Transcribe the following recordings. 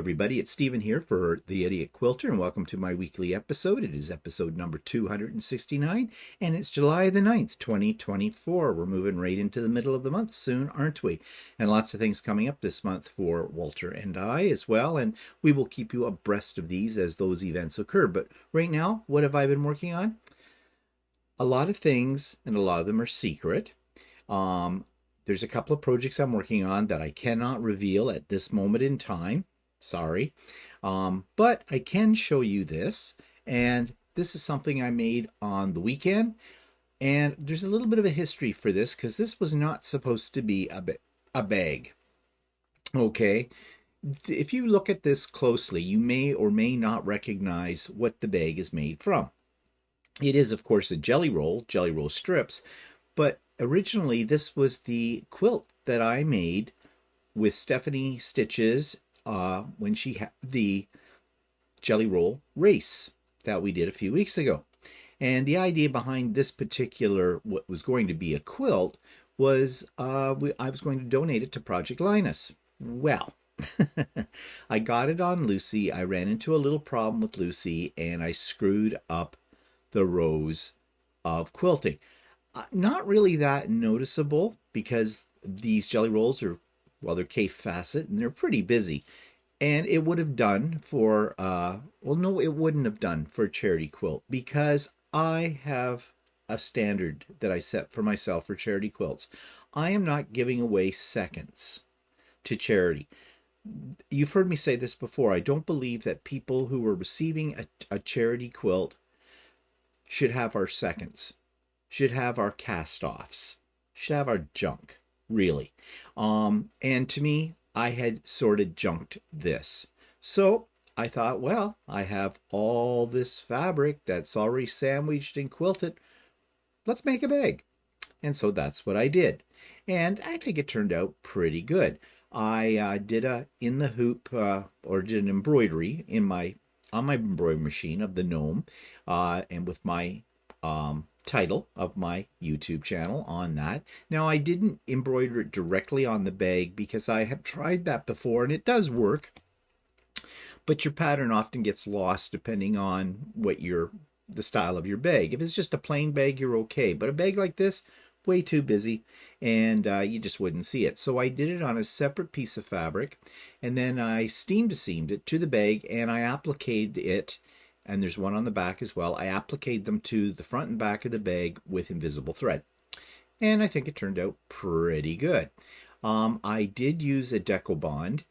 everybody. It's Stephen here for the Idiot Quilter, and welcome to my weekly episode. It is episode number 269, and it's July the 9th, 2024. We're moving right into the middle of the month soon, aren't we? And lots of things coming up this month for Walter and I as well, and we will keep you abreast of these as those events occur. But right now, what have I been working on? A lot of things, and a lot of them are secret. There's a couple of projects I'm working on that I cannot reveal at this moment in time. Sorry. But I can show you this. And this is something I made on the weekend. And there's a little bit of a history for this because this was not supposed to be a bag. Okay. If you look at this closely, you may or may not recognize what the bag is made from. It is, of course, a jelly roll strips, but originally this was the quilt that I made with Stephanie Stitches when she had the jelly roll race that we did a few weeks ago. And the idea behind this particular, what was going to be a quilt, was I was going to donate it to Project Linus. Well, I got it on Lucey. I ran into a little problem with Lucey and I screwed up the rows of quilting. Not really that noticeable because these jelly rolls are, well, they're K facet and they're pretty busy. And it would have done for, well, no, it wouldn't have done for a charity quilt because I have a standard that I set for myself for charity quilts. I am not giving away seconds to charity. You've heard me say this before. I don't believe that people who are receiving a charity quilt should have our seconds. Should have our cast-offs, should have our junk, really. And to me, I had sort of junked this. So I thought, well, I have all this fabric that's already sandwiched and quilted. Let's make a bag. And so that's what I did. And I think it turned out pretty good. I did a in the hoop, or did an embroidery on my embroidery machine of the gnome, and with my title of my YouTube channel on that. Now, I didn't embroider it directly on the bag because I have tried that before and it does work, but your pattern often gets lost depending on what the style of your bag. If it's just a plain bag, you're okay, but a bag like this, way too busy, and you just wouldn't see it. So I did it on a separate piece of fabric, and then I seamed it to the bag, and I appliqued it. And there's one on the back as well. I appliqued them to the front and back of the bag with invisible thread. And I think it turned out pretty good. I did use a deco bond,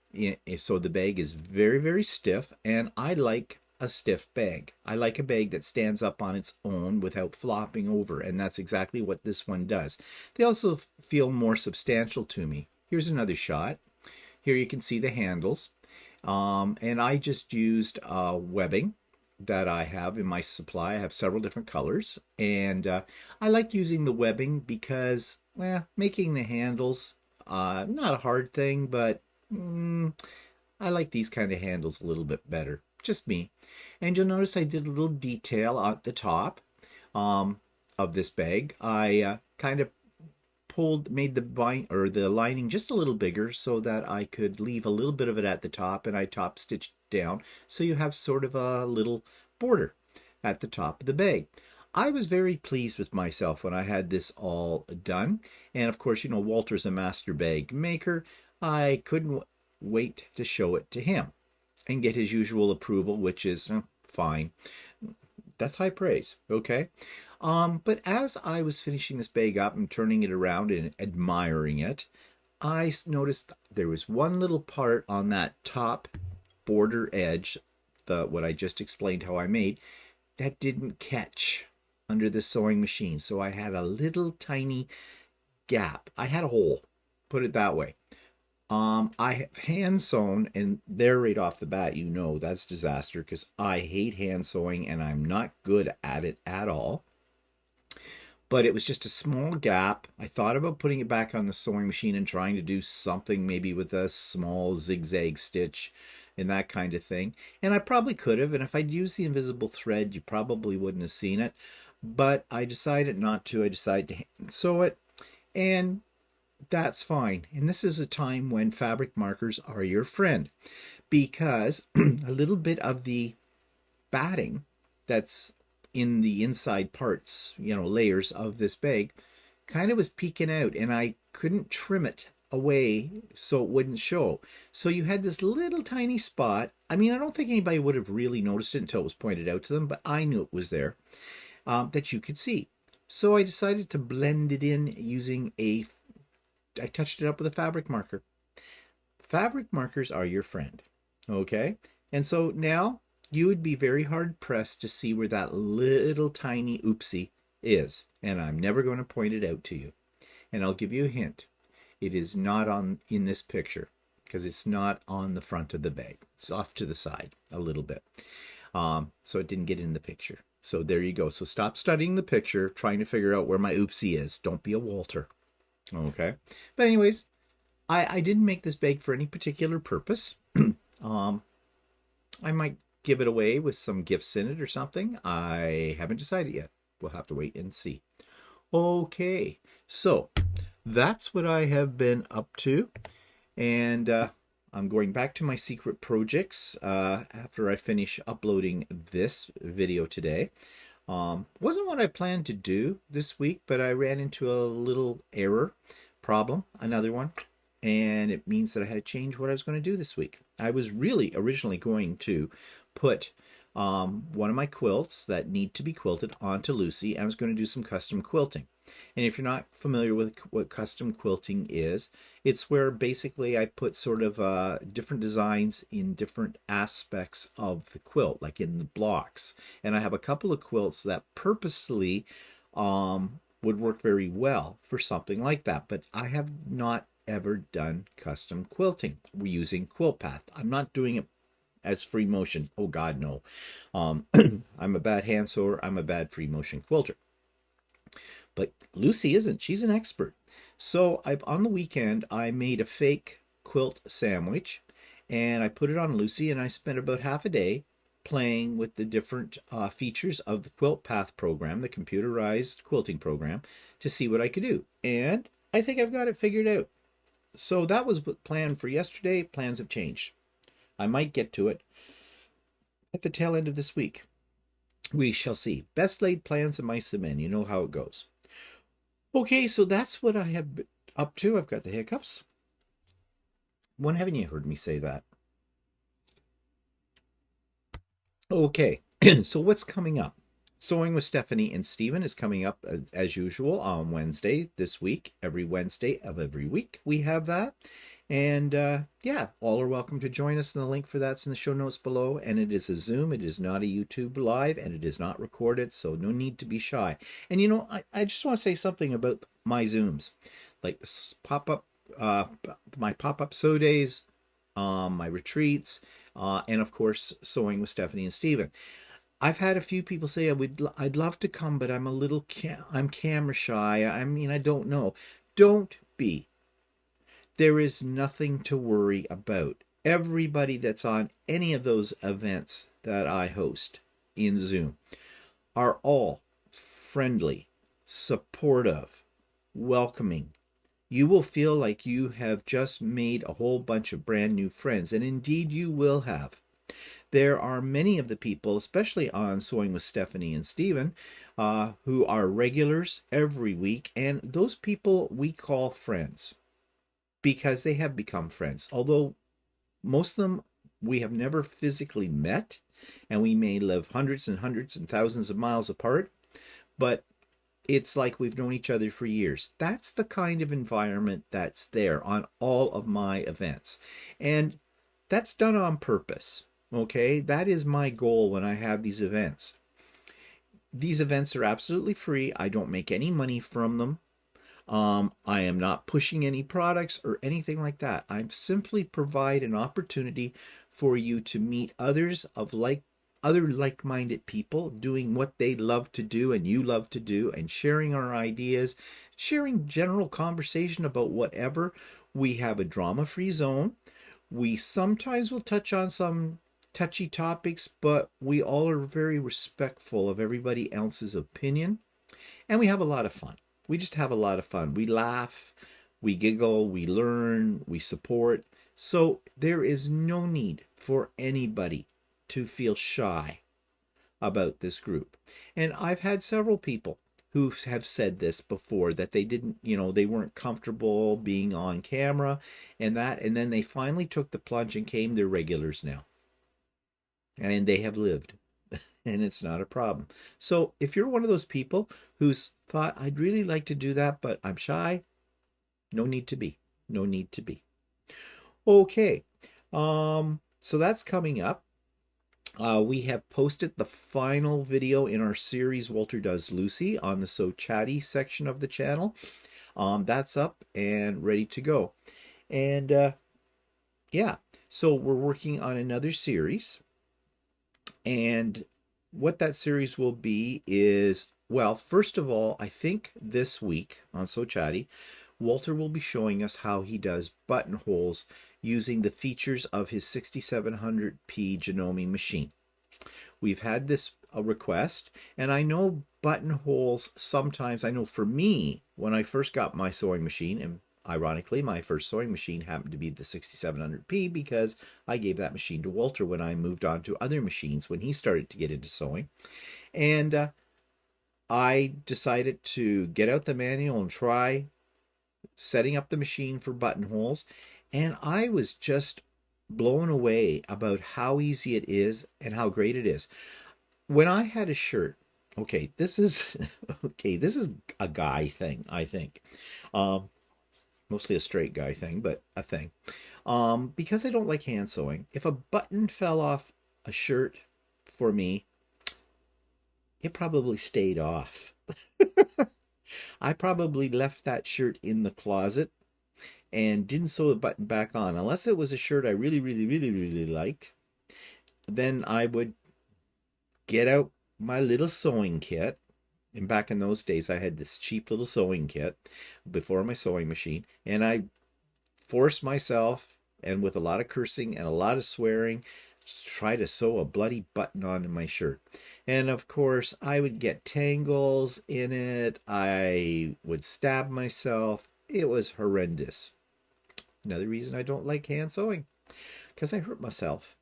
so the bag is very, very stiff. And I like a stiff bag. I like a bag that stands up on its own without flopping over. And that's exactly what this one does. They also feel more substantial to me. Here's another shot. Here you can see the handles. And I just used webbing that I have in my supply. I have several different colors, and I like using the webbing because, well, making the handles, not a hard thing, but I like these kind of handles a little bit better. Just me. And you'll notice I did a little detail at the top of this bag. I kind of made the lining just a little bigger so that I could leave a little bit of it at the top, and I top stitched down so you have sort of a little border at the top of the bag. I was very pleased with myself when I had this all done, and of course, you know, Walter's a master bag maker. I couldn't wait to show it to him and get his usual approval, which is fine. That's high praise, okay? But as I was finishing this bag up and turning it around and admiring it, I noticed there was one little part on that top border edge, what I just explained how I made, that didn't catch under the sewing machine. So I had a little tiny gap. I had a hole, put it that way. I have hand sewn, and there right off the bat, you know that's disaster because I hate hand sewing and I'm not good at it at all. But it was just a small gap. I thought about putting it back on the sewing machine and trying to do something maybe with a small zigzag stitch and that kind of thing. And I probably could have, and if I'd used the invisible thread, you probably wouldn't have seen it. But I decided not to. I decided to hand sew it. And that's fine. And this is a time when fabric markers are your friend, because a little bit of the batting that's in the inside parts, layers of this bag, kind of was peeking out, and I couldn't trim it away so it wouldn't show. So you had this little tiny spot. I mean, I don't think anybody would have really noticed it until it was pointed out to them, but I knew it was there, that you could see. So I decided to blend it in using I touched it up with a fabric marker. Fabric markers are your friend, okay? And so now you would be very hard pressed to see where that little tiny oopsie is. And I'm never going to point it out to you. And I'll give you a hint. It is not in this picture, because it's not on the front of the bag. It's off to the side a little bit. So it didn't get in the picture. So there you go. So stop studying the picture, trying to figure out where my oopsie is. Don't be a Walter. Okay. But anyways, I didn't make this bag for any particular purpose. I might give it away with some gifts in it or something. I haven't decided yet. We'll have to wait and see. Okay, so that's what I have been up to. And I'm going back to my secret projects after I finish uploading this video today. Wasn't what I planned to do this week, but I ran into a little error problem, another one, and it means that I had to change what I was going to do this week. I was really originally going to put one of my quilts that need to be quilted onto Lucey, and I was going to do some custom quilting. And if you're not familiar with what custom quilting is, it's where basically I put sort of different designs in different aspects of the quilt, like in the blocks. And I have a couple of quilts that purposely would work very well for something like that. But I have not ever done custom quilting using Quilt Path. I'm not doing it as free motion. Oh God, no. I'm a bad hand sewer. I'm a bad free motion quilter. But Lucey isn't. She's an expert. So on the weekend, I made a fake quilt sandwich, and I put it on Lucey, and I spent about half a day playing with the different features of the Quilt Path program, the computerized quilting program, to see what I could do. And I think I've got it figured out. So that was planned for yesterday. Plans have changed. I might get to it at the tail end of this week. We shall see. Best laid plans of mice and men. You know how it goes. Okay, so that's what I have been up to. I've got the hiccups. When haven't you heard me say that? Okay, so what's coming up? Sewing with Stephanie and Stephen is coming up as usual on Wednesday this week. Every Wednesday of every week we have that. And yeah, all are welcome to join us. And the link for that's in the show notes below. And it is a Zoom. It is not a YouTube live, and it is not recorded. So no need to be shy. And you know, I just want to say something about my Zooms, like pop-up, my pop-up sew days, my retreats, and of course, sewing with Stephanie and Stephen. I've had a few people say I'd love to come, but I'm a little I'm camera shy. I mean, I don't know. Don't be. There is nothing to worry about. Everybody that's on any of those events that I host in Zoom are all friendly, supportive, welcoming. You will feel like you have just made a whole bunch of brand new friends, and indeed you will have. There are many of the people, especially on Sewing with Stephanie and Stephen, who are regulars every week, and those people we call friends, because they have become friends. Although most of them we have never physically met, and we may live hundreds and hundreds and thousands of miles apart, but it's like we've known each other for years. That's the kind of environment that's there on all of my events. And that's done on purpose, okay? That is my goal when I have these events. These events are absolutely free. I don't make any money from them. I am not pushing any products or anything like that. I simply provide an opportunity for you to meet others of other like-minded people doing what they love to do and you love to do, and sharing our ideas, sharing general conversation about whatever. We have a drama-free zone. We sometimes will touch on some touchy topics, but we all are very respectful of everybody else's opinion, and we have a lot of fun. We just have a lot of fun. We laugh, We giggle, we learn, we support. So there is no need for anybody to feel shy about this group. And I've had several people who have said this before, that they didn't, they weren't comfortable being on camera and then they finally took the plunge and came. They're regulars now. And they have lived. And it's not a problem. So if you're one of those people who's thought, I'd really like to do that, but I'm shy, no need to be. No need to be. Okay. So that's coming up. We have posted the final video in our series Walter Does Lucey on the So Chatty section of the channel. That's up and ready to go. And yeah, so we're working on another series. And what that series will be is, well, first of all, I think this week on So Chatty, Walter will be showing us how he does buttonholes using the features of his 6700P Janome machine. We've had this request, and I know buttonholes sometimes, I know for me, when I first got my sewing machine, and ironically, my first sewing machine happened to be the 6700P because I gave that machine to Walter when I moved on to other machines when he started to get into sewing. And I decided to get out the manual and try setting up the machine for buttonholes, and I was just blown away about how easy it is and how great it is. When I had a shirt, okay, this is a guy thing, I think. Mostly a straight guy thing, but a thing. Because I don't like hand sewing, if a button fell off a shirt for me, it probably stayed off. I probably left that shirt in the closet and didn't sew the button back on. Unless it was a shirt I really, really, really, really liked, then I would get out my little sewing kit. And back in those days, I had this cheap little sewing kit before my sewing machine. And I forced myself, and with a lot of cursing and a lot of swearing, try to sew a bloody button onto my shirt. And of course, I would get tangles in it. I would stab myself. It was horrendous. Another reason I don't like hand sewing, because I hurt myself.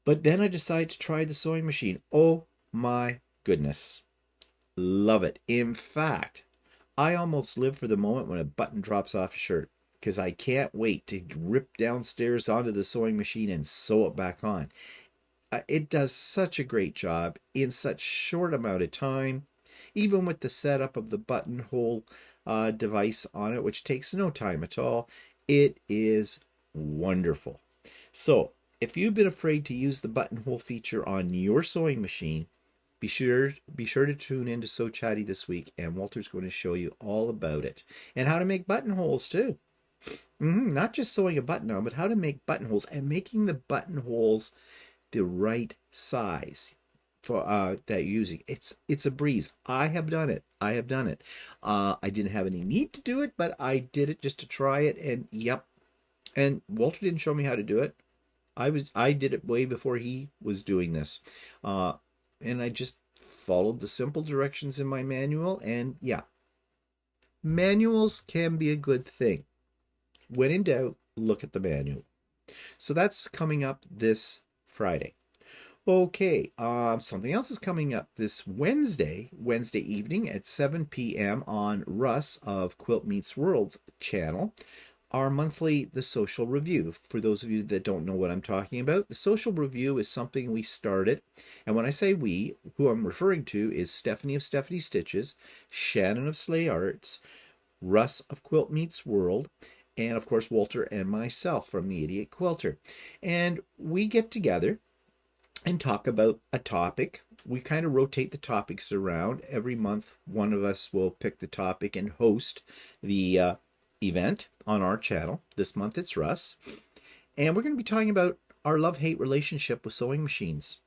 But then I decided to try the sewing machine. Oh my goodness. Love it. In fact, I almost live for the moment when a button drops off a shirt, because I can't wait to rip downstairs onto the sewing machine and sew it back on. It does such a great job in such short amount of time, even with the setup of the buttonhole device on it, which takes no time at all. It is wonderful. So if you've been afraid to use the buttonhole feature on your sewing machine, be sure to tune in to So Chatty this week, and Walter's going to show you all about it and how to make buttonholes too. Not just sewing a button on, but how to make buttonholes and making the buttonholes the right size for that you're using. It's a breeze. I have done it. I didn't have any need to do it, but I did it just to try it, and yep. And Walter didn't show me how to do it. I did it way before he was doing this. And I just followed the simple directions in my manual, and yeah. Manuals can be a good thing. When in doubt, look at the manual. So that's coming up this Friday. Okay, something else is coming up this Wednesday evening at 7 p.m. on Russ of Quilt Meets World channel. Our monthly The Sewcial Review. For those of you that don't know what I'm talking about, The Sewcial Review is something we started. And when I say we, who I'm referring to is Stephanie of Stephanie Stitches, Shannon of Slay Arts, Russ of Quilt Meets World, and of course Walter and myself from the Idiot Quilter. And we get together and talk about a topic. We kind of rotate the topics around. Every month, one of us will pick the topic and host the event on our channel. This month it's Russ. And we're going to be talking about our love-hate relationship with sewing machines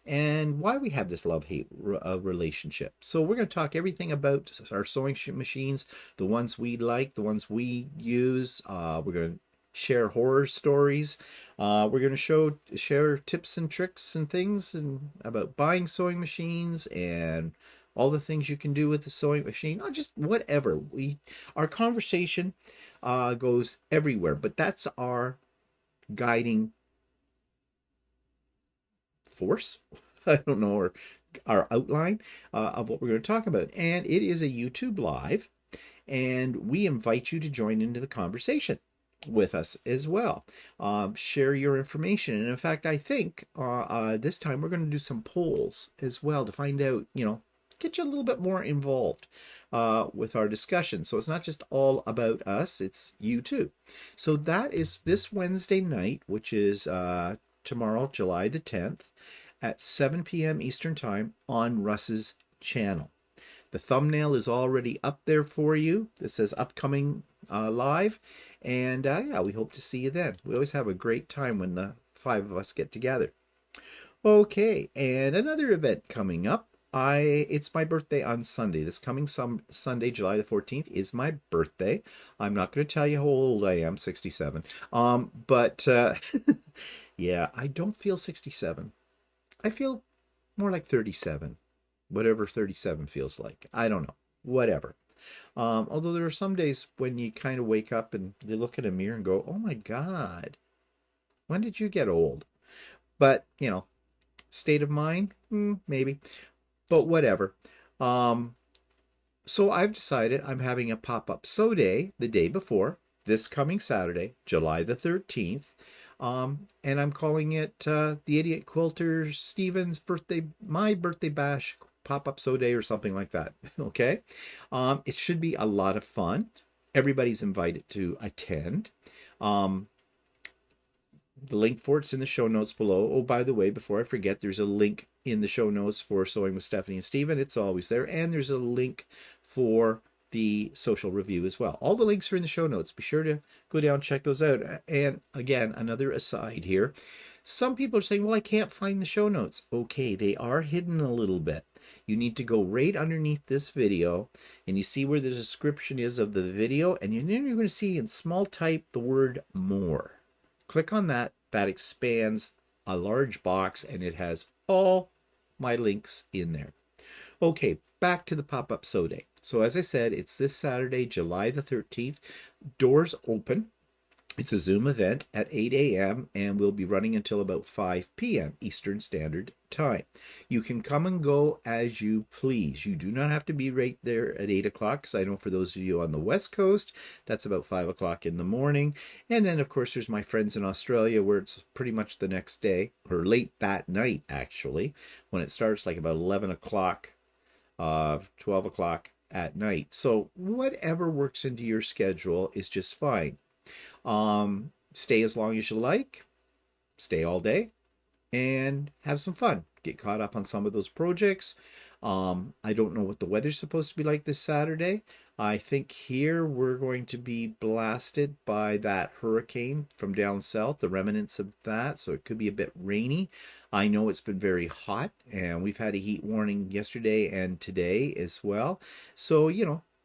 and why we have this love-hate relationship. So we're going to talk everything about our sewing machines, the ones we like, the ones we use. We're going to share horror stories. We're going to share tips and tricks and things and about buying sewing machines and all the things you can do with the sewing machine, or just whatever. Our conversation goes everywhere, but that's our guiding force. I don't know, or our outline of what we're going to talk about. And it is a YouTube live, and we invite you to join into the conversation with us as well. Share your information. And in fact, I think this time we're going to do some polls as well to find out, get you a little bit more involved with our discussion. So it's not just all about us, it's you too. So that is this Wednesday night, which is tomorrow, July the 10th, at 7 p.m. Eastern Time on Russ's channel. The thumbnail is already up there for you. It says upcoming live. And yeah, we hope to see you then. We always have a great time when the 5 of us get together. Okay, and another event coming up. It's my birthday on Sunday. This coming Sunday, July the 14th, is my birthday. I'm not going to tell you how old I am, 67. But yeah, I don't feel 67. I feel more like 37, whatever 37 feels like. I don't know, whatever. Although there are some days when you kind of wake up and you look at a mirror and go, oh my God, when did you get old? But, state of mind, maybe, but whatever. So I've decided I'm having a pop-up sew day the day before, this coming Saturday, July the 13th. And I'm calling it the Idiot Quilter Stephen's birthday, my birthday bash pop-up sew day or something like that. Okay. It should be a lot of fun. Everybody's invited to attend. The link for it's in the show notes below. Oh, by the way, before I forget, there's a link in the show notes for Sewing with Stephanie and Stephen. It's always there. And there's a link for the Sewcial review as well. All the links are in the show notes. Be sure to go down and check those out. And again, another aside here. Some people are saying, well, I can't find the show notes. Okay, they are hidden a little bit. You need to go right underneath this video and you see where the description is of the video, and then you're going to see in small type the word more. Click on that. That expands a large box and it has all my links in there. Okay, back to the pop-up sew day. So as I said, it's this Saturday, July the 13th. Doors open. It's a Zoom event at 8 a.m. and we'll be running until about 5 p.m. Eastern Standard Time. You can come and go as you please. You do not have to be right there at 8 o'clock, because I know for those of you on the West Coast, that's about 5 o'clock in the morning. And then, of course, there's my friends in Australia where it's pretty much the next day, or late that night, actually, when it starts like about 11 o'clock, 12 o'clock at night. So whatever works into your schedule is just fine. Stay as long as you like, stay all day, and have some fun. Get caught up on some of those projects. I don't know what the weather's supposed to be like this Saturday. I think here we're going to be blasted by that hurricane from down south, the remnants of that, so it could be a bit rainy. I know it's been very hot, and we've had a heat warning yesterday and today as well. So,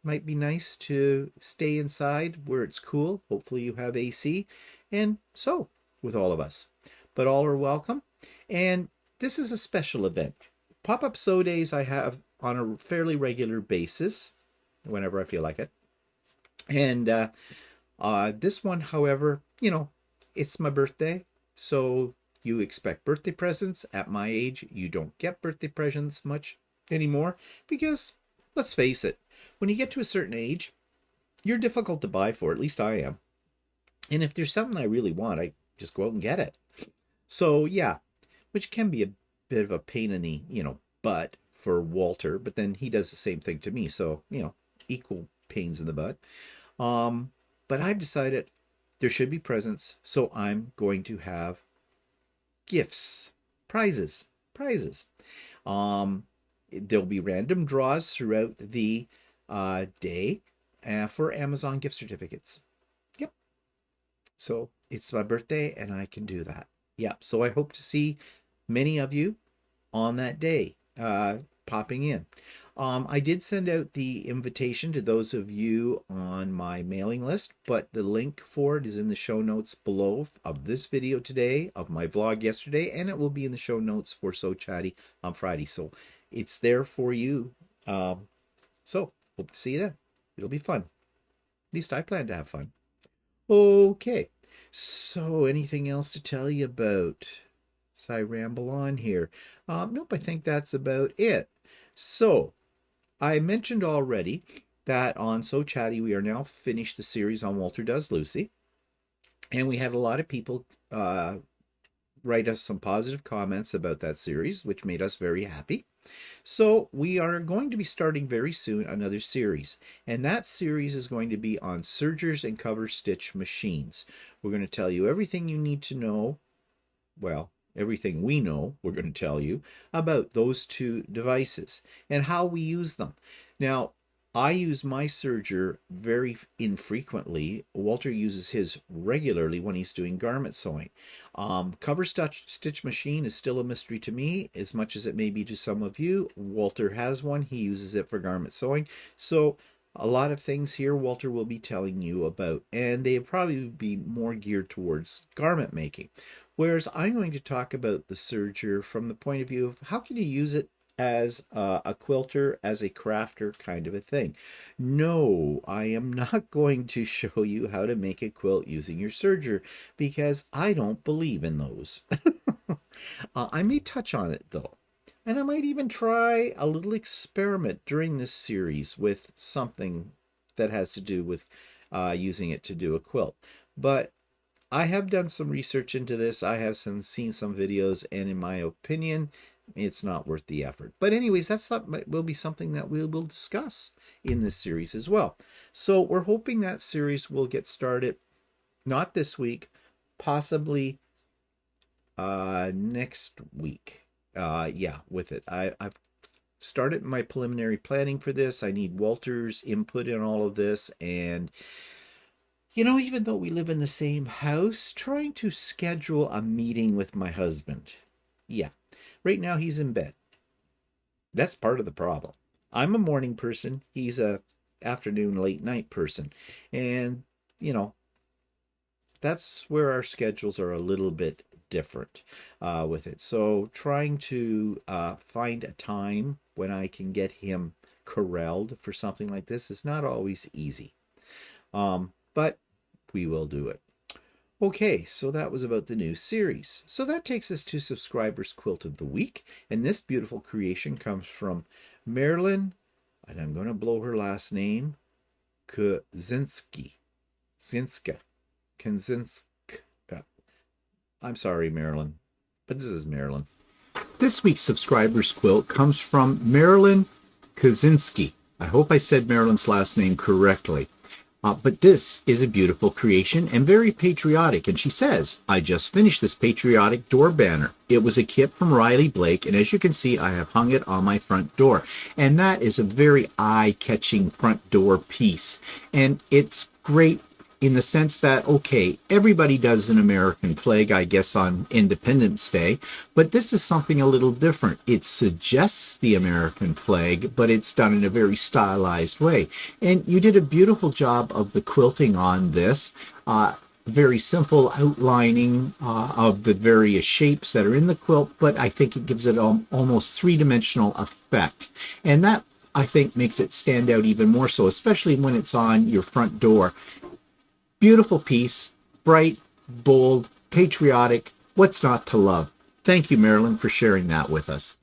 might be nice to stay inside where it's cool. Hopefully you have AC, and sew with all of us. But all are welcome. And this is a special event. Pop-up sew days I have on a fairly regular basis, whenever I feel like it. And this one, however, it's my birthday, so you expect birthday presents. At my age, you don't get birthday presents much anymore because, let's face it, when you get to a certain age, you're difficult to buy for. At least I am. And if there's something I really want, I just go out and get it. So yeah, which can be a bit of a pain in the, butt for Walter, but then he does the same thing to me. So, equal pains in the butt. But I've decided there should be presents. So I'm going to have gifts, prizes. There'll be random draws throughout the day for Amazon gift certificates. Yep. So it's my birthday and I can do that. Yeah. So I hope to see many of you on that day popping in. I did send out the invitation to those of you on my mailing list, but the link for it is in the show notes below of this video today, of my vlog yesterday, and it will be in the show notes for So Chatty on Friday. So it's there for you So hope to see you then. It'll be fun. At least I plan to have fun. Okay. So anything else to tell you about? So I ramble on here. Nope, I think that's about it. So I mentioned already that on So Chatty we are now finished the series on Walter Does Lucey. And we had a lot of people write us some positive comments about that series, which made us very happy. So we are going to be starting very soon another series, and that series is going to be on sergers and cover stitch machines. We're going to tell you everything you need to know, well, everything we know we're going to tell you about those two devices and how we use them. Now, I use my serger very infrequently. Walter uses his regularly when he's doing garment sewing. Cover stitch machine is still a mystery to me, as much as it may be to some of you. Walter has one. He uses it for garment sewing. So a lot of things here Walter will be telling you about, and they probably be more geared towards garment making. Whereas I'm going to talk about the serger from the point of view of how can you use it as a quilter, as a crafter kind of a thing. No, I am not going to show you how to make a quilt using your serger because I don't believe in those. I may touch on it though. And I might even try a little experiment during this series with something that has to do with using it to do a quilt. But I have done some research into this. I have seen some videos, and in my opinion, it's not worth the effort. But anyways, will be something that we will discuss in this series as well. So we're hoping that series will get started, not this week, possibly next week. With it. I've started my preliminary planning for this. I need Walter's input in all of this, and even though we live in the same house, trying to schedule a meeting with my husband. Yeah, right now he's in bed. That's part of the problem. I'm a morning person. He's a afternoon, late night person. And, that's where our schedules are a little bit different with it. So trying to find a time when I can get him corralled for something like this is not always easy. But we will do it. Okay, so that was about the new series. So that takes us to subscribers' quilt of the week. And this beautiful creation comes from Marilyn, and I'm going to blow her last name, Kazinska. I'm sorry, Marilyn, but this is Marilyn. This week's subscriber's quilt comes from Marilyn Kazinski. I hope I said Marilyn's last name correctly. But this is a beautiful creation and very patriotic. And she says, I just finished this patriotic door banner. It was a kit from Riley Blake, and as you can see, I have hung it on my front door. And that is a very eye-catching front door piece. And it's great in the sense that, okay, everybody does an American flag, I guess, on Independence Day, but this is something a little different. It suggests the American flag, but it's done in a very stylized way. And you did a beautiful job of the quilting on this. Very simple outlining of the various shapes that are in the quilt, but I think it gives it almost three-dimensional effect. And that, I think, makes it stand out even more so, especially when it's on your front door. Beautiful piece, bright, bold, patriotic. What's not to love? Thank you, Marilyn, for sharing that with us.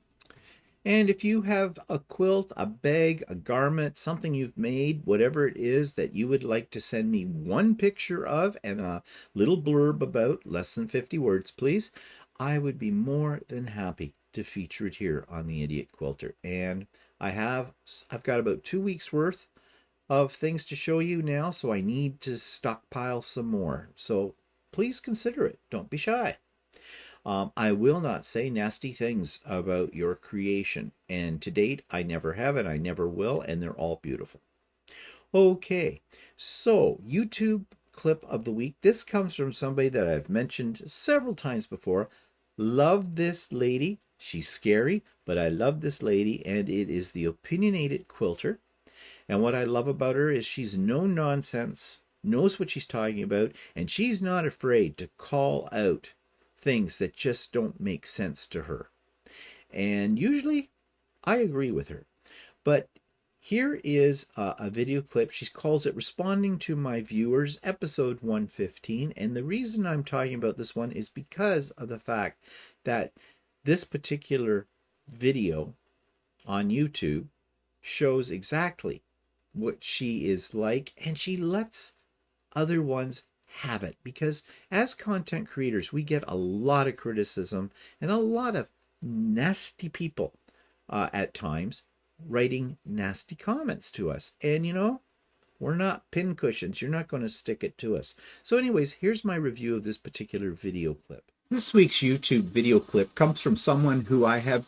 And if you have a quilt, a bag, a garment, something you've made, whatever it is that you would like to send me one picture of and a little blurb about, less than 50 words, please, I would be more than happy to feature it here on the Idiot Quilter. And I've got about 2 weeks worth of things to show you now, so I need to stockpile some more. So please consider it. Don't be shy. I will not say nasty things about your creation, and to date I never have and I never will, and they're all beautiful. Okay, so YouTube clip of the week. This comes from somebody that I've mentioned several times before. Love this lady. She's scary, but I love this lady, and it is the Opinionated Quilter. And what I love about her is she's no nonsense, knows what she's talking about, and she's not afraid to call out things that just don't make sense to her. And usually I agree with her. But Here is a video clip. She calls it Responding to My Viewers, episode 115. And the reason I'm talking about this one is because of the fact that this particular video on YouTube shows exactly what she is like, and she lets other ones have it, because as content creators we get a lot of criticism and a lot of nasty people at times writing nasty comments to us, and we're not pincushions. You're not going to stick it to us. So anyways, here's my review of this particular video clip. This week's YouTube video clip comes from someone who I have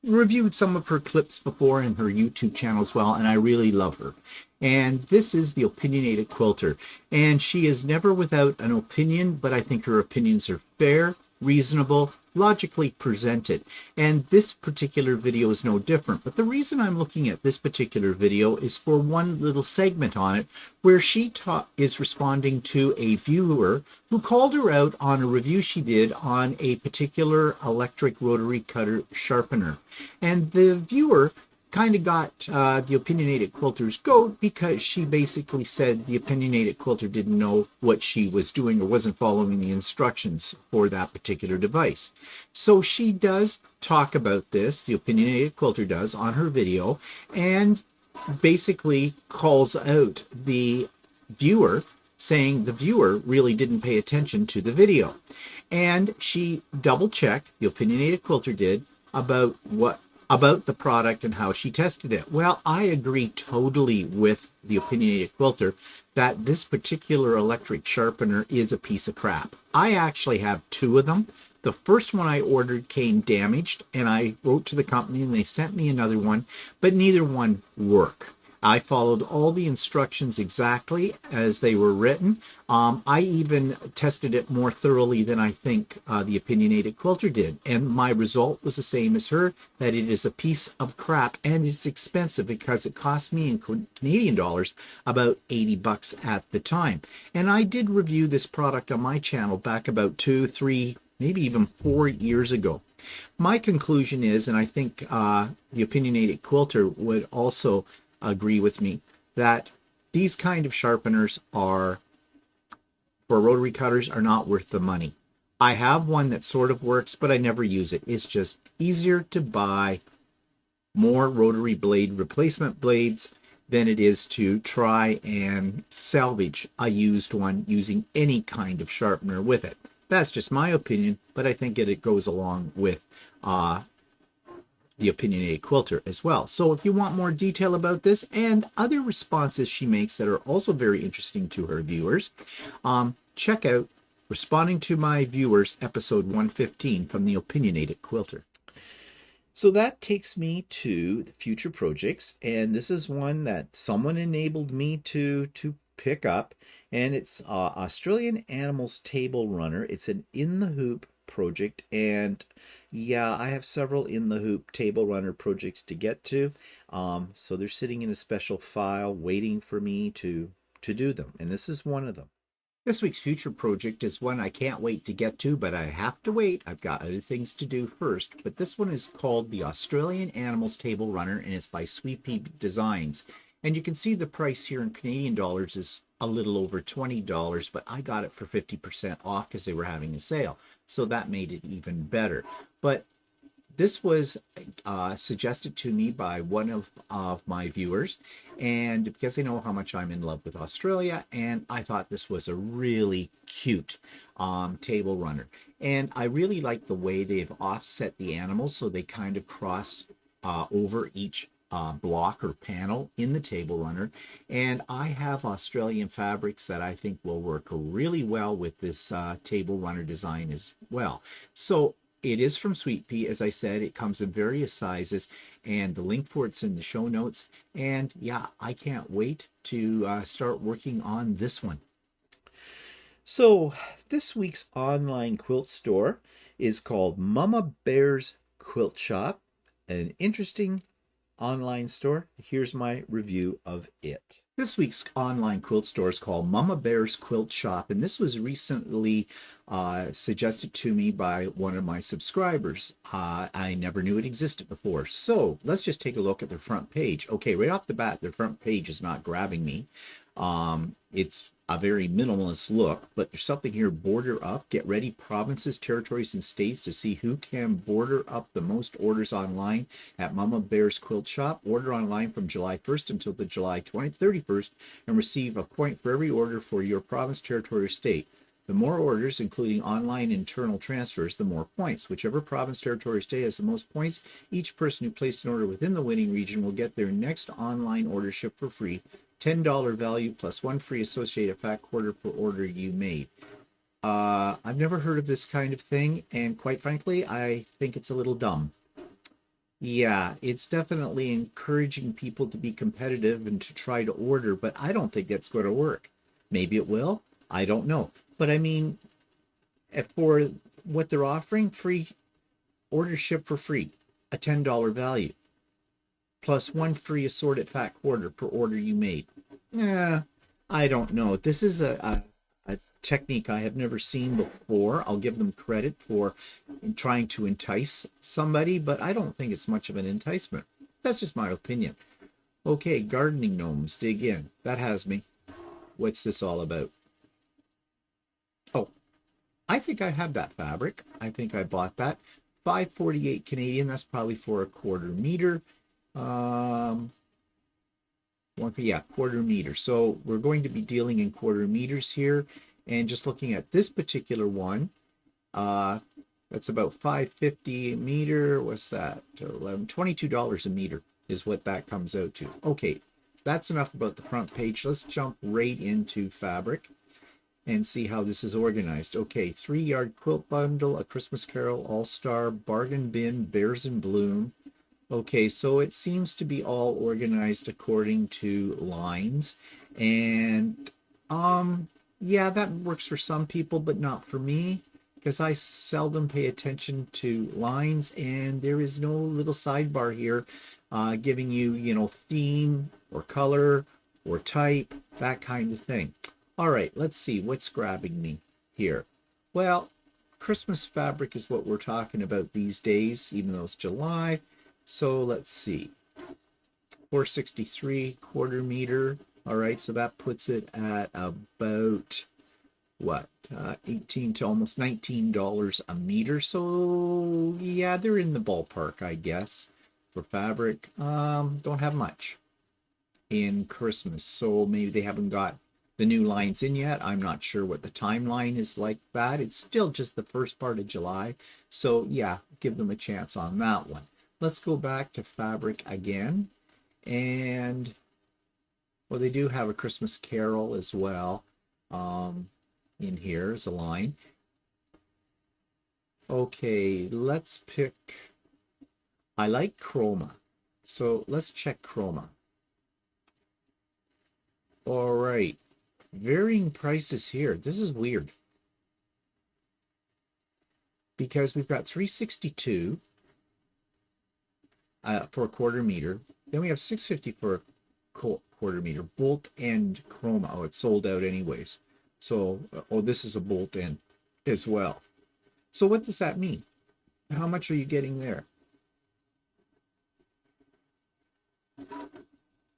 reviewed some of her clips before in her YouTube channel as well, and I really love her. And this is the Opinionated Quilter. And she is never without an opinion, but I think her opinions are fair, reasonable, logically presented. And this particular video is no different. But the reason I'm looking at this particular video is for one little segment on it where she is responding to a viewer who called her out on a review she did on a particular electric rotary cutter sharpener. And the viewer kind of got the Opinionated Quilter's goat because she basically said the Opinionated Quilter didn't know what she was doing or wasn't following the instructions for that particular device. So she does talk about this, the Opinionated Quilter does, on her video, and basically calls out the viewer, saying the viewer really didn't pay attention to the video. And she double-checked, the Opinionated Quilter did, about the product and how she tested it. Well, I agree totally with the Opinionated Quilter that this particular electric sharpener is a piece of crap. I actually have two of them. The first one I ordered came damaged, and I wrote to the company and they sent me another one, but neither one worked. I followed all the instructions exactly as they were written. I even tested it more thoroughly than I think the Opinionated Quilter did. And my result was the same as her, that it is a piece of crap, and it's expensive because it cost me in Canadian dollars about 80 bucks at the time. And I did review this product on my channel back about 2, 3, maybe even 4 years ago. My conclusion is, and I think the Opinionated Quilter would also agree with me, that these kind of sharpeners are, for rotary cutters, are not worth the money. I have one that sort of works, but I never use it. It's just easier to buy more rotary blade replacement blades than it is to try and salvage a used one using any kind of sharpener with it. That's just my opinion, but I think it goes along with the Opinionated Quilter as well. So if you want more detail about this and other responses she makes that are also very interesting to her viewers, check out Responding to My Viewers, episode 115 from the Opinionated Quilter. So that takes me to the future projects, and this is one that someone enabled me to pick up, and it's Australian Animals Table Runner. It's an in the hoop project, and yeah, I have several in the hoop table runner projects to get to, so they're sitting in a special file waiting for me to do them, and this is one of them. This week's future project is one I can't wait to get to, but I have to wait. I've got other things to do first. But this one is called the Australian Animals Table Runner, and it's by Shoppe Designs. And you can see the price here in Canadian dollars is a little over $20, but I got it for 50% off because they were having a sale. So that made it even better. But this was suggested to me by one of my viewers, and because they know how much I'm in love with Australia, and I thought this was a really cute table runner. And I really like the way they've offset the animals so they kind of cross over each block or panel in the table runner. And I have Australian fabrics that I think will work really well with this table runner design as well. So it is from Shoppe. As I said, it comes in various sizes, and the link for it's in the show notes. And yeah, I can't wait to start working on this one. So this week's online quilt store is called Mama Bear's Quilt Shop, an interesting online store. Here's my review of it. This week's online quilt store is called Mama Bear's Quilt Shop, and this was recently suggested to me by one of my subscribers. I never knew it existed before. So let's just take a look at their front page. Okay, right off the bat, their front page is not grabbing me. It's a very minimalist look, but there's something here: border up, get ready provinces, territories, and states to see who can border up the most orders online at Mama Bear's Quilt Shop. Order online from July 1st until the July 31st and receive a point for every order for your province, territory, or state. The more orders, including online internal transfers, the more points. Whichever province, territory, or state has the most points, each person who placed an order within the winning region will get their next online order shipped for free. $10 value plus one free associated fat quarter per order you made. I've never heard of this kind of thing, and quite frankly, I think it's a little dumb. Yeah, it's definitely encouraging people to be competitive and to try to order, but I don't think that's going to work. Maybe it will. I don't know. But I mean, for what they're offering, free order ship for free, a $10 value, plus one free assorted fat quarter per order you made. Yeah, I don't know. This is a technique I have never seen before. I'll give them credit for trying to entice somebody, but I don't think it's much of an enticement. That's just my opinion. Okay, gardening gnomes, dig in. That has me. What's this all about? Oh, I think I have that fabric. I think I bought that. 5.48 Canadian. That's probably for a quarter meter. Yeah, quarter meter. So we're going to be dealing in quarter meters here. And just looking at this particular one, that's about 5.50 a meter. What's that? $22 a meter is what that comes out to. Okay, that's enough about the front page. Let's jump right into fabric and see how this is organized. Okay, 3-yard quilt bundle, A Christmas Carol, All-Star, Bargain Bin, Bears in Bloom. Okay, so it seems to be all organized according to lines. And yeah, that works for some people, but not for me, because I seldom pay attention to lines, and there is no little sidebar here giving you, theme or color or type, that kind of thing. All right, let's see what's grabbing me here. Well, Christmas fabric is what we're talking about these days, even though it's July. So let's see, 463 quarter meter. All right, so that puts it at about what, 18 to almost $19 a meter. So yeah, they're in the ballpark, I guess, for fabric. Don't have much in Christmas, so maybe they haven't got the new lines in yet. I'm not sure what the timeline is like that. It's still just the first part of July, so yeah, give them a chance on that one. Let's go back to fabric again. And, well, they do have A Christmas Carol as well in here as a line. Okay, let's pick, I like chroma. So let's check chroma. All right, varying prices here. This is weird, because we've got 362 for a quarter meter. Then we have 650 for a quarter meter. Bolt end chroma. Oh, it's sold out anyways. So, oh, this is a bolt end as well. So what does that mean? How much are you getting there?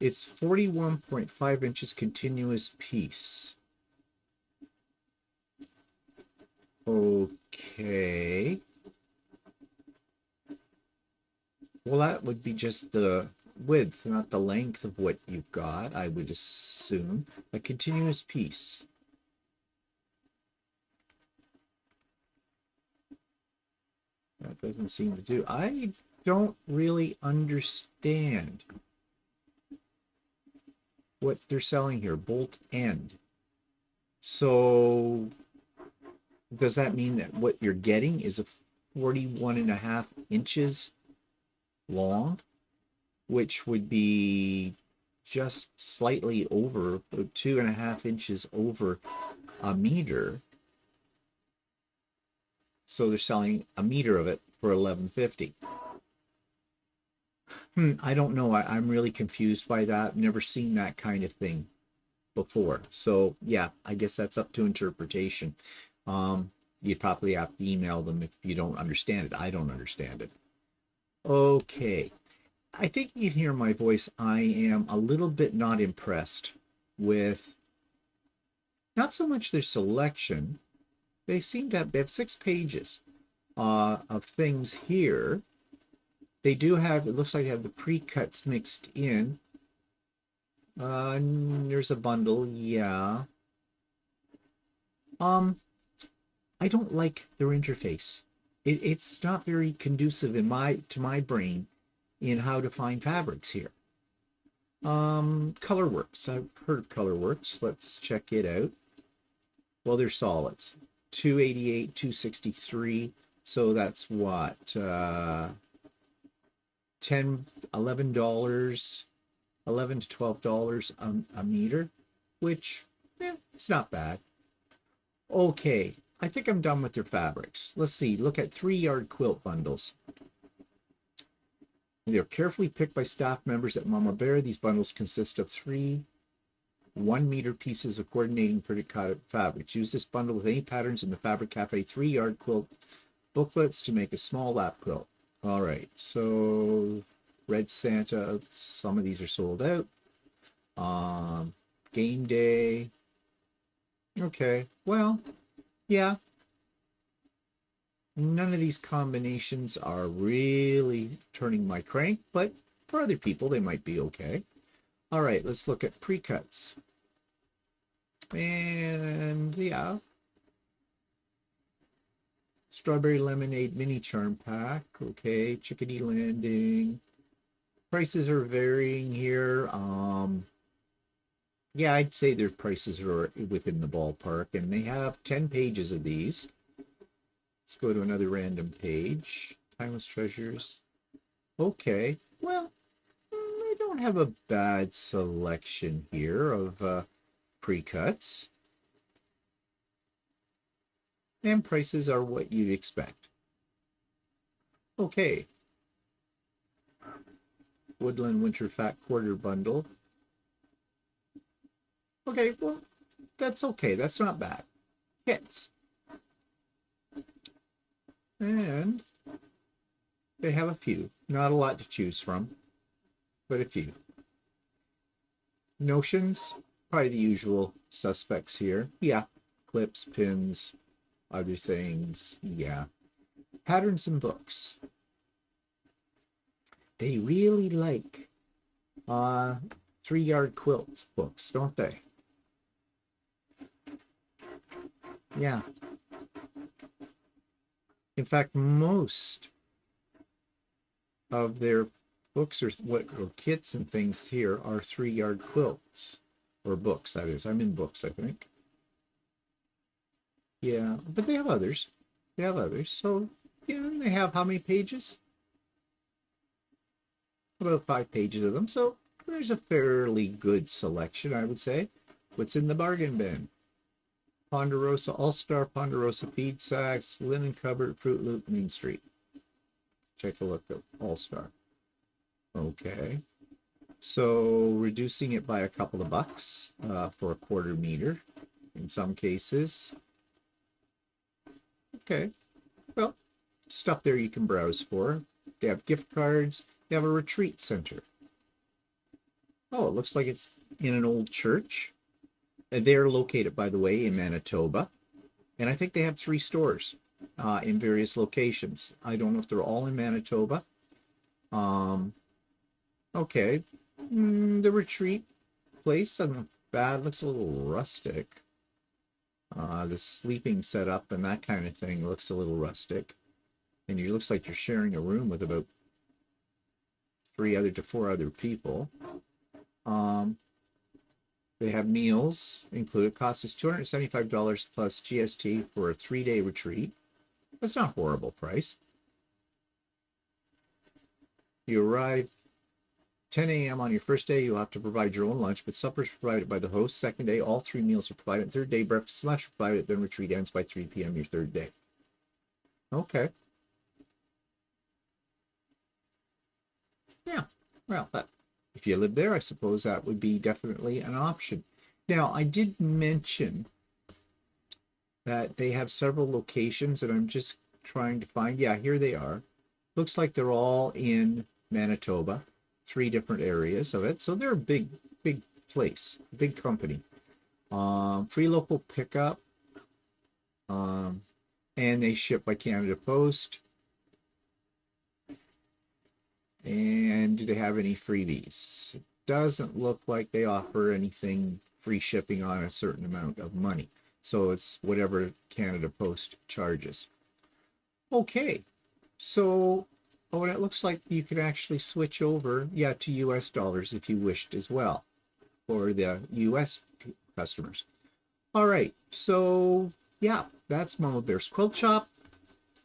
It's 41.5 inches continuous piece. Okay. Well, that would be just the width, not the length of what you've got, I would assume. A continuous piece. That doesn't seem to do. I don't really understand what they're selling here. Bolt end. So does that mean that what you're getting is a 41.5 inches long, which would be just slightly over 2.5 inches over a meter? So they're selling a meter of it for $11.50. I don't know. I'm really confused by that. Never seen that kind of thing before. So yeah, I guess that's up to interpretation. You'd probably have to email them if you don't understand it. I don't understand it. Okay. I think you can hear my voice. I am a little bit not impressed with not so much their selection. They have 6 pages of things here. They do have, it looks like they have the pre-cuts mixed in. There's a bundle, yeah. I don't like their interface. It's not very conducive to my brain in how to find fabrics here. Colorworks. I've heard of Colorworks. Let's check it out. Well, they're solids. 288, 263. So that's what? $10, $11, $11 to $12 a meter, which, it's not bad. Okay, I think I'm done with their fabrics. Let's see, look at 3-yard quilt bundles. They're carefully picked by staff members at Mama Bear. These bundles consist of 3 1-meter pieces of coordinating printed fabrics. Use this bundle with any patterns in the Fabric Cafe 3-yard quilt booklets to make a small lap quilt. All right, so Red Santa, some of these are sold out. Game Day. Okay, well, yeah. None of these combinations are really turning my crank, but for other people, they might be okay. All right, let's look at pre-cuts. And yeah. Strawberry Lemonade Mini Charm Pack. Okay, Chickadee Landing. Prices are varying here. Yeah, I'd say their prices are within the ballpark, and they have 10 pages of these. Let's go to another random page. Timeless Treasures. Okay, well, I don't have a bad selection here of pre-cuts. And prices are what you'd expect. Okay. Woodland Winter Fat Quarter Bundle. Okay, well, that's okay. That's not bad. Hits. And they have a few. Not a lot to choose from, but a few. Notions, probably the usual suspects here. Yeah, clips, pins, other things. Yeah. Patterns and books. They really like 3-yard quilts books, don't they? Yeah. In fact, most of their books or kits and things here are 3-yard quilts, or books, that is. I'm in books, I think. Yeah, but they have others. They have others. So, yeah, they have how many pages? About 5 pages of them. So there's a fairly good selection, I would say. What's in the bargain bin? Ponderosa All-Star, Ponderosa Feed Sacks, Linen Cupboard, Fruit Loop, Main Street. Take a look at All-Star. Okay. So reducing it by a couple of bucks for a quarter meter in some cases. Okay. Well, stuff there you can browse for. They have gift cards. They have a retreat center. Oh, it looks like it's in an old church. They're located, by the way, in Manitoba. And I think they have 3 stores in various locations. I don't know if they're all in Manitoba. Okay. The retreat place, not bad. Looks a little rustic. The sleeping setup and that kind of thing looks a little rustic. And it looks like you're sharing a room with about 4 other people. They have meals included. Cost is $275 plus GST for a 3-day retreat. That's not a horrible price. You arrive 10 a.m. on your first day. You'll have to provide your own lunch, but supper is provided by the host. Second day, all 3 meals are provided. Third day, breakfast and lunch are provided. Then retreat ends by 3 p.m. your third day. Okay. Yeah. Well, but if you live there, I suppose that would be definitely an option. Now, I did mention that they have several locations, and I'm just trying to find. Yeah, here they are. Looks like they're all in Manitoba, three different areas of it. So they're a big place, big company. Free local pickup, um, and they ship by Canada Post. And do they have any freebies? It doesn't look like they offer anything free shipping on a certain amount of money. So it's whatever Canada Post charges. Okay, so oh, and it looks like you can actually switch over, yeah, to US dollars if you wished as well for the US customers. All right, so yeah, that's Mama Bear's Quilt Shop.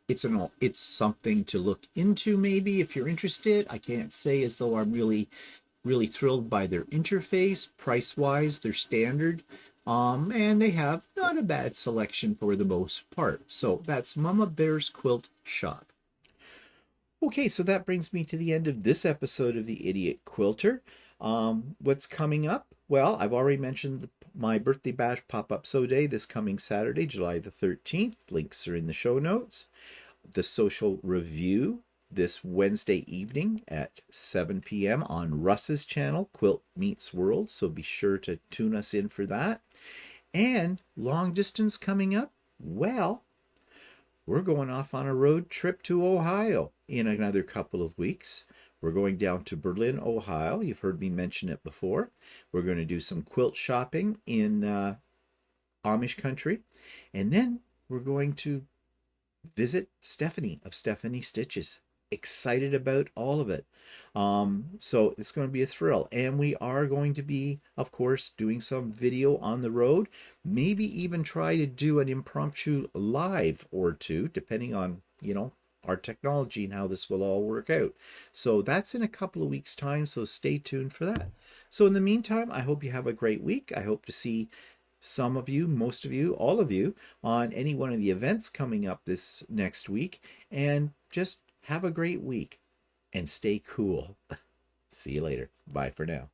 It's something to look into maybe if you're interested. I can't say as though I'm really thrilled by their interface. Price wise, they're standard. And they have not a bad selection for the most part. So that's Mama Bear's Quilt Shop. Okay, so that brings me to the end of this episode of the Idiot Quilter. What's coming up? Well, I've already mentioned my birthday bash pop-up sew day this coming Saturday, July the 13th. Links are in the show notes. The Sewcial review this Wednesday evening at 7 p.m. on Russ's channel, Quilt Meets World. So be sure to tune us in for that. And long distance coming up. Well, we're going off on a road trip to Ohio in another couple of weeks. We're going down to Berlin, Ohio. You've heard me mention it before. We're going to do some quilt shopping in Amish country. And then we're going to visit Stephanie of Stephanie Stitches. Excited about all of it. So it's going to be a thrill. And we are going to be, of course, doing some video on the road. Maybe even try to do an impromptu live or two, depending on, our technology and how this will all work out. So that's in a couple of weeks' time. So stay tuned for that. So in the meantime, I hope you have a great week. I hope to see some of you, most of you, all of you on any one of the events coming up this next week. And just have a great week and stay cool. See you later. Bye for now.